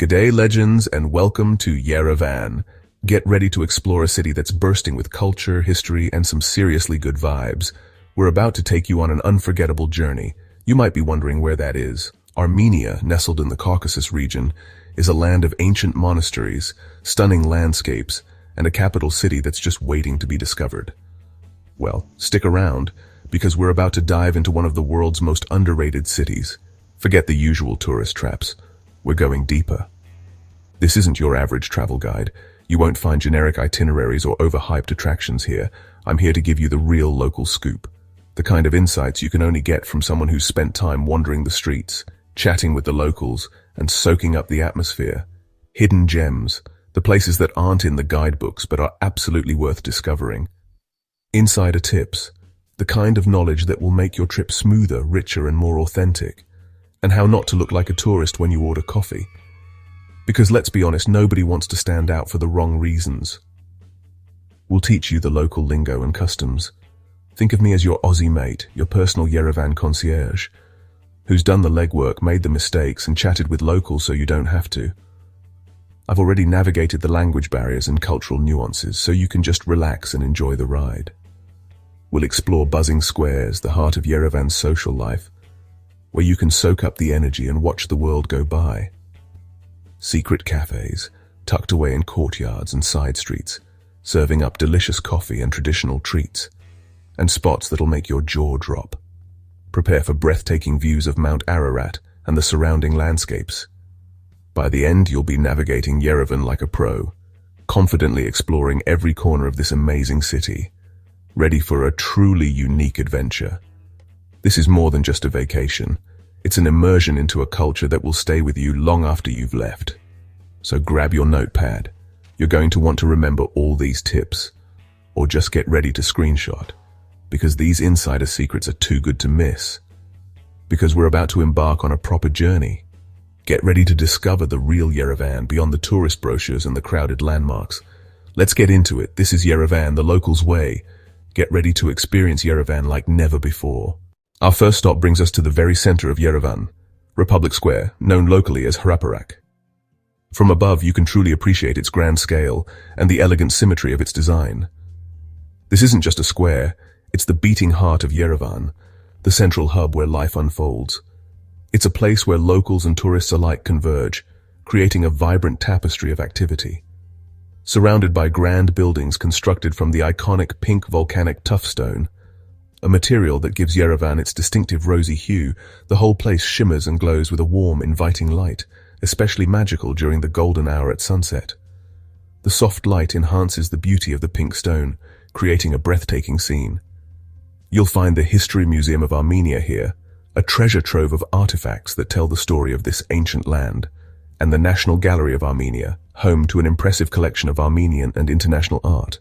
G'day legends and welcome to Yerevan. Get ready to explore a city that's bursting with culture, history, and some seriously good vibes. We're about to take you on an unforgettable journey. You might be wondering where that is. Armenia, nestled in the Caucasus region, is a land of ancient monasteries, stunning landscapes, and a capital city that's just waiting to be discovered. Well, stick around, because we're about to dive into one of the world's most underrated cities. Forget the usual tourist traps. We're going deeper. This isn't your average travel guide. You won't find generic itineraries or overhyped attractions here. I'm here to give you the real local scoop. The kind of insights you can only get from someone who's spent time wandering the streets, chatting with the locals, and soaking up the atmosphere. Hidden gems, the places that aren't in the guidebooks but are absolutely worth discovering. Insider tips, the kind of knowledge that will make your trip smoother, richer, and more authentic. And how not to look like a tourist when you order coffee. Because let's be honest, nobody wants to stand out for the wrong reasons. We'll teach you the local lingo and customs. Think of me as your Aussie mate, your personal Yerevan concierge, who's done the legwork, made the mistakes, and chatted with locals so you don't have to. I've already navigated the language barriers and cultural nuances, so you can just relax and enjoy the ride. We'll explore buzzing squares, the heart of Yerevan's social life, where you can soak up the energy and watch the world go by. Secret cafes, tucked away in courtyards and side streets, serving up delicious coffee and traditional treats, and spots that'll make your jaw drop. Prepare for breathtaking views of Mount Ararat and the surrounding landscapes. By the end, you'll be navigating Yerevan like a pro, confidently exploring every corner of this amazing city, ready for a truly unique adventure. This is more than just a vacation. It's an immersion into a culture that will stay with you long after you've left. So grab your notepad. You're going to want to remember all these tips, or just get ready to screenshot, because these insider secrets are too good to miss. Because we're about to embark on a proper journey. Get ready to discover the real Yerevan beyond the tourist brochures and the crowded landmarks. Let's get into it. This is Yerevan, the locals' way. Get ready to experience Yerevan like never before. Our first stop brings us to the very center of Yerevan, Republic Square, known locally as Hraparak. From above, you can truly appreciate its grand scale and the elegant symmetry of its design. This isn't just a square, it's the beating heart of Yerevan, the central hub where life unfolds. It's a place where locals and tourists alike converge, creating a vibrant tapestry of activity. Surrounded by grand buildings constructed from the iconic pink volcanic tuffstone, a material that gives Yerevan its distinctive rosy hue, the whole place shimmers and glows with a warm, inviting light, especially magical during the golden hour at sunset. The soft light enhances the beauty of the pink stone, creating a breathtaking scene. You'll find the History Museum of Armenia here, a treasure trove of artifacts that tell the story of this ancient land, and the National Gallery of Armenia, home to an impressive collection of Armenian and international art.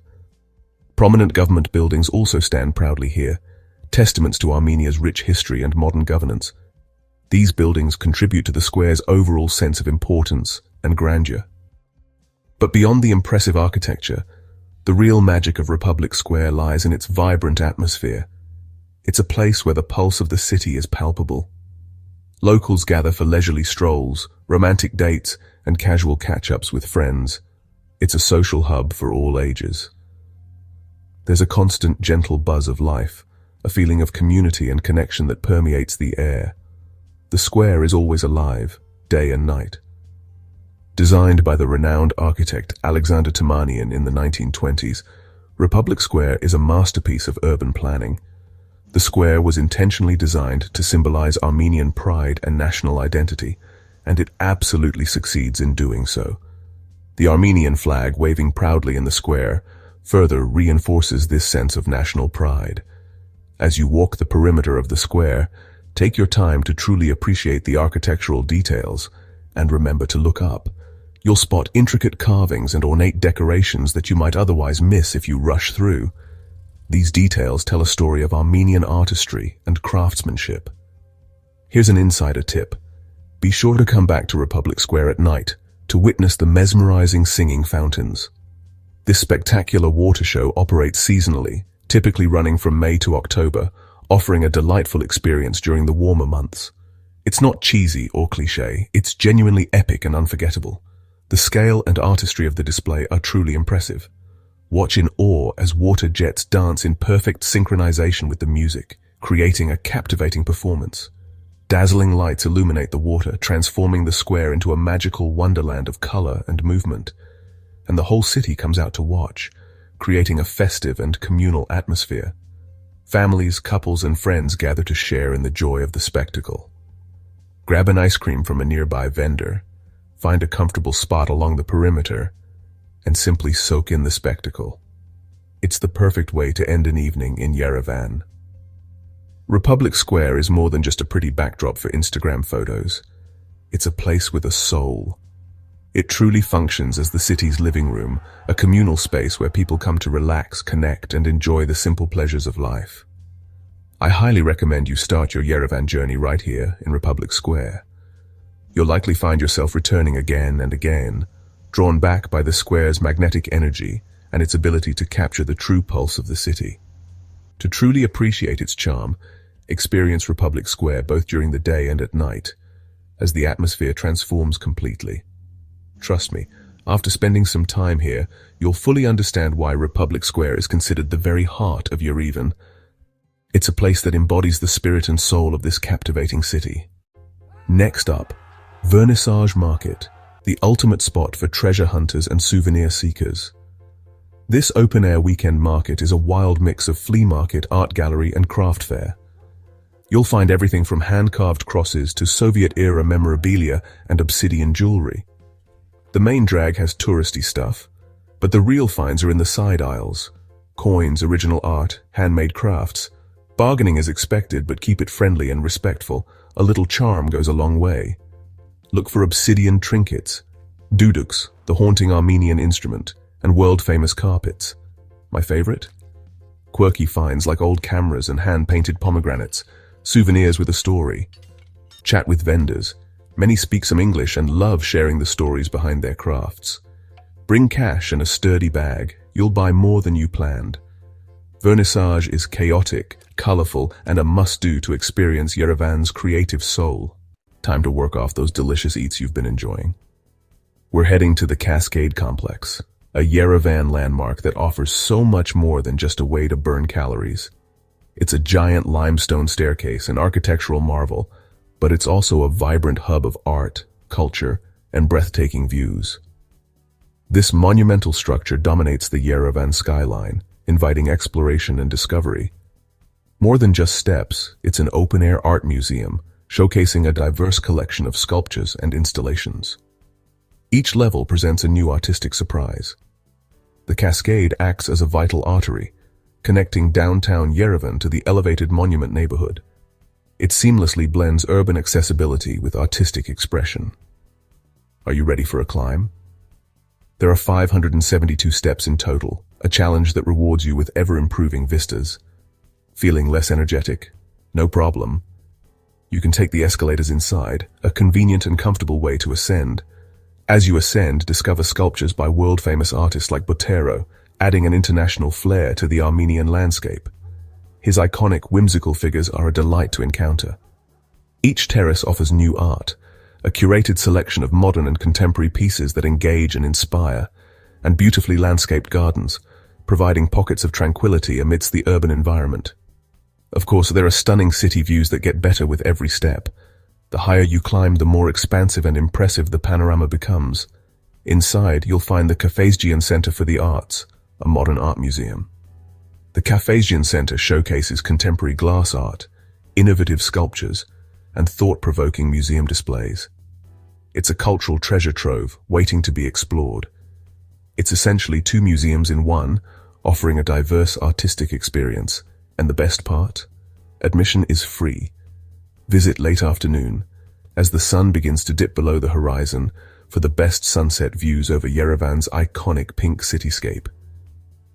Prominent government buildings also stand proudly here, testaments to Armenia's rich history and modern governance. These buildings contribute to the square's overall sense of importance and grandeur. But beyond the impressive architecture, the real magic of Republic Square lies in its vibrant atmosphere. It's a place where the pulse of the city is palpable. Locals gather for leisurely strolls, romantic dates, and casual catch-ups with friends. It's a social hub for all ages. There's a constant, gentle buzz of life, a feeling of community and connection that permeates the air. The square is always alive, day and night. Designed by the renowned architect Alexander Temanian in the 1920s, Republic Square is a masterpiece of urban planning. The square was intentionally designed to symbolize Armenian pride and national identity, and it absolutely succeeds in doing so. The Armenian flag waving proudly in the square further reinforces this sense of national pride. As you walk the perimeter of the square, take your time to truly appreciate the architectural details, and remember to look up. You'll spot intricate carvings and ornate decorations that you might otherwise miss if you rush through. These details tell a story of Armenian artistry and craftsmanship. Here's an insider tip. Be sure to come back to Republic Square at night to witness the mesmerizing singing fountains. This spectacular water show operates seasonally, typically running from May to October, offering a delightful experience during the warmer months. It's not cheesy or cliché, it's genuinely epic and unforgettable. The scale and artistry of the display are truly impressive. Watch in awe as water jets dance in perfect synchronization with the music, creating a captivating performance. Dazzling lights illuminate the water, transforming the square into a magical wonderland of color and movement. And the whole city comes out to watch, creating a festive and communal atmosphere. Families, couples, and friends gather to share in the joy of the spectacle. Grab an ice cream from a nearby vendor, find a comfortable spot along the perimeter, and simply soak in the spectacle. It's the perfect way to end an evening in Yerevan. Republic Square is more than just a pretty backdrop for Instagram photos. It's a place with a soul. It truly functions as the city's living room, a communal space where people come to relax, connect, and enjoy the simple pleasures of life. I highly recommend you start your Yerevan journey right here in Republic Square. You'll likely find yourself returning again and again, drawn back by the square's magnetic energy and its ability to capture the true pulse of the city. To truly appreciate its charm, experience Republic Square both during the day and at night, as the atmosphere transforms completely. Trust me, after spending some time here, you'll fully understand why Republic Square is considered the very heart of Yerevan. It's a place that embodies the spirit and soul of this captivating city. Next up, Vernissage Market, the ultimate spot for treasure hunters and souvenir seekers. This open-air weekend market is a wild mix of flea market, art gallery, and craft fair. You'll find everything from hand-carved crosses to Soviet-era memorabilia and obsidian jewelry. The main drag has touristy stuff, but the real finds are in the side aisles. Coins, original art, handmade crafts. Bargaining is expected, but keep it friendly and respectful. A little charm goes a long way. Look for obsidian trinkets, duduks, the haunting Armenian instrument, and world-famous carpets. My favorite? Quirky finds like old cameras and hand-painted pomegranates, souvenirs with a story. Chat with vendors. Many speak some English and love sharing the stories behind their crafts. Bring cash and a sturdy bag. You'll buy more than you planned. Vernissage is chaotic, colorful, and a must-do to experience Yerevan's creative soul. Time to work off those delicious eats you've been enjoying. We're heading to the Cascade Complex, a Yerevan landmark that offers so much more than just a way to burn calories. It's a giant limestone staircase, an architectural marvel, but it's also a vibrant hub of art, culture, and breathtaking views. This monumental structure dominates the Yerevan skyline, inviting exploration and discovery. More than just steps, it's an open-air art museum, showcasing a diverse collection of sculptures and installations. Each level presents a new artistic surprise. The cascade acts as a vital artery, connecting downtown Yerevan to the elevated monument neighborhood. It seamlessly blends urban accessibility with artistic expression. Are you ready for a climb? There are 572 steps in total, a challenge that rewards you with ever-improving vistas. Feeling less energetic? No problem. You can take the escalators inside, a convenient and comfortable way to ascend. As you ascend, discover sculptures by world-famous artists like Botero, adding an international flair to the Armenian landscape. His iconic, whimsical figures are a delight to encounter. Each terrace offers new art, a curated selection of modern and contemporary pieces that engage and inspire, and beautifully landscaped gardens, providing pockets of tranquility amidst the urban environment. Of course, there are stunning city views that get better with every step. The higher you climb, the more expansive and impressive the panorama becomes. Inside, you'll find the Tstesutyun Center for the Arts, a modern art museum. The Tstesutyun Center showcases contemporary glass art, innovative sculptures, and thought-provoking museum displays. It's a cultural treasure trove waiting to be explored. It's essentially two museums in one, offering a diverse artistic experience. And the best part? Admission is free. Visit late afternoon, as the sun begins to dip below the horizon, for the best sunset views over Yerevan's iconic pink cityscape.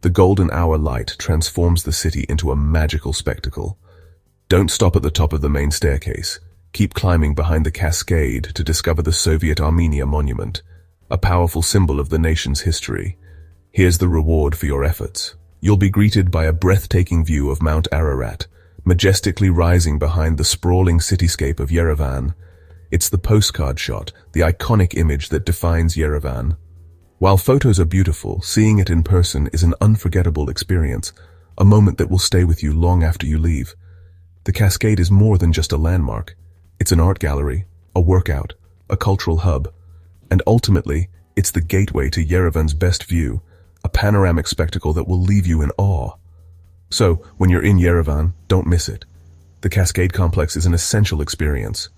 The golden hour light transforms the city into a magical spectacle. Don't stop at the top of the main staircase. Keep climbing behind the cascade to discover the Soviet Armenia monument, a powerful symbol of the nation's history. Here's the reward for your efforts. You'll be greeted by a breathtaking view of Mount Ararat, majestically rising behind the sprawling cityscape of Yerevan. It's the postcard shot, the iconic image that defines Yerevan. While photos are beautiful, seeing it in person is an unforgettable experience, a moment that will stay with you long after you leave. The cascade is more than just a landmark. It's an art gallery, a workout, a cultural hub, and ultimately, it's the gateway to Yerevan's best view, a panoramic spectacle that will leave you in awe. So, when you're in Yerevan, don't miss it. The Cascade Complex is an essential experience.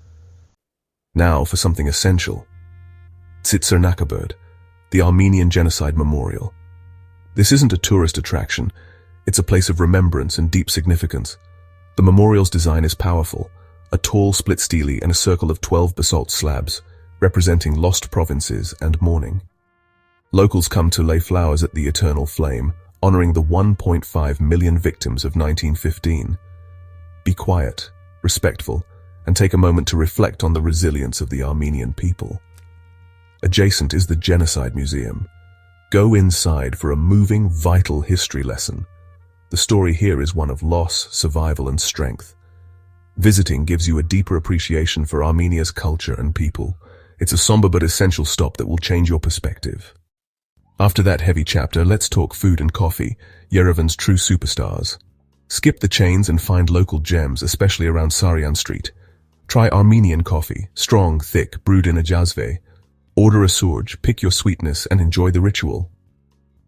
Now for something essential. Tstesutyun, the Armenian Genocide Memorial. This isn't a tourist attraction, it's a place of remembrance and deep significance. The memorial's design is powerful, a tall split stele and a circle of 12 basalt slabs, representing lost provinces and mourning. Locals come to lay flowers at the eternal flame, honoring the 1.5 million victims of 1915. Be quiet, respectful, and take a moment to reflect on the resilience of the Armenian people. Adjacent is the Genocide Museum. Go inside for a moving, vital history lesson. The story here is one of loss, survival, and strength. Visiting gives you a deeper appreciation for Armenia's culture and people. It's a somber but essential stop that will change your perspective. After that heavy chapter, let's talk food and coffee, Yerevan's true superstars. Skip the chains and find local gems, especially around Saryan Street. Try Armenian coffee, strong, thick, brewed in a jazve. Order a surge, pick your sweetness, and enjoy the ritual.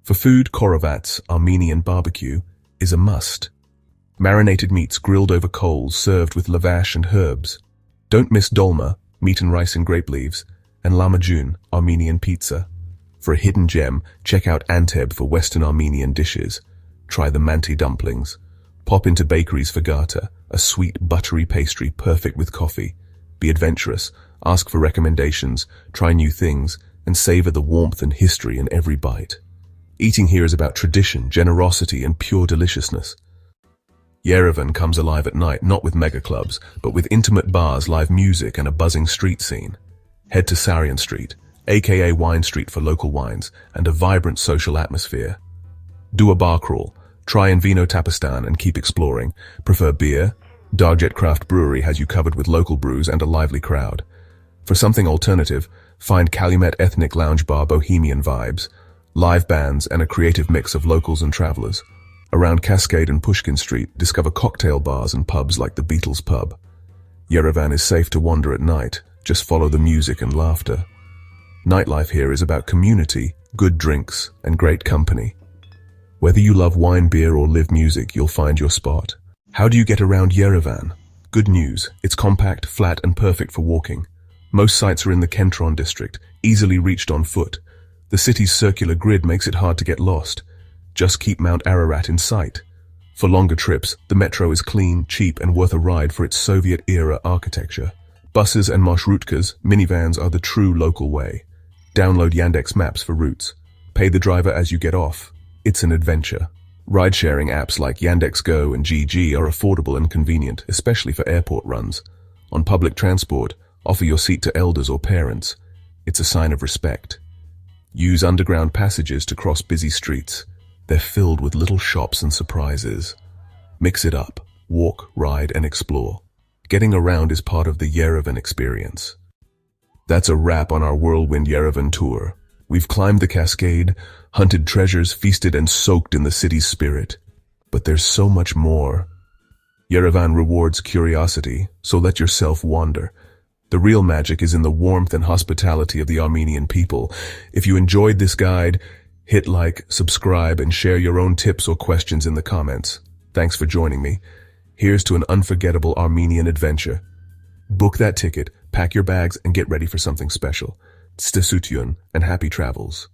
For food, Khorovats, Armenian barbecue, is a must. Marinated meats grilled over coals, served with lavash and herbs. Don't miss dolma, meat and rice and grape leaves, and lahmacun, Armenian pizza. For a hidden gem, check out Anteb for Western Armenian dishes. Try the manti dumplings. Pop into bakeries for gata, a sweet, buttery pastry perfect with coffee. Be adventurous, ask for recommendations, try new things, and savor the warmth and history in every bite. Eating here is about tradition, generosity, and pure deliciousness. Yerevan comes alive at night, not with mega clubs, but with intimate bars, live music, and a buzzing street scene. Head to Saryan Street, aka Wine Street for local wines, and a vibrant social atmosphere. Do a bar crawl, try in Vino Tapistan and keep exploring. Prefer beer? Darjet Craft Brewery has you covered with local brews and a lively crowd. For something alternative, find Calumet Ethnic Lounge Bar bohemian vibes, live bands and a creative mix of locals and travelers. Around Cascade and Pushkin Street, discover cocktail bars and pubs like the Beatles Pub. Yerevan is safe to wander at night, just follow the music and laughter. Nightlife here is about community, good drinks, and great company. Whether you love wine, beer, or live music, you'll find your spot. How do you get around Yerevan? Good news, it's compact, flat, and perfect for walking. Most sites are in the Kentron district, easily reached on foot. The city's circular grid makes it hard to get lost. Just keep Mount Ararat in sight. For longer trips, the metro is clean, cheap, and worth a ride for its Soviet-era architecture. Buses and marshrutkas, minivans, are the true local way. Download Yandex Maps for routes. Pay the driver as you get off. It's an adventure. Ride-sharing apps like Yandex Go and GG are affordable and convenient, especially for airport runs. On public transport, offer your seat to elders or parents. It's a sign of respect. Use underground passages to cross busy streets. They're filled with little shops and surprises. Mix it up. Walk, ride, and explore. Getting around is part of the Yerevan experience. That's a wrap on our Whirlwind Yerevan tour. We've climbed the cascade, hunted treasures, feasted and soaked in the city's spirit. But there's so much more. Yerevan rewards curiosity, so let yourself wander. The real magic is in the warmth and hospitality of the Armenian people. If you enjoyed this guide, hit like, subscribe, and share your own tips or questions in the comments. Thanks for joining me. Here's to an unforgettable Armenian adventure. Book that ticket, pack your bags, and get ready for something special. Tstesutyun, and happy travels.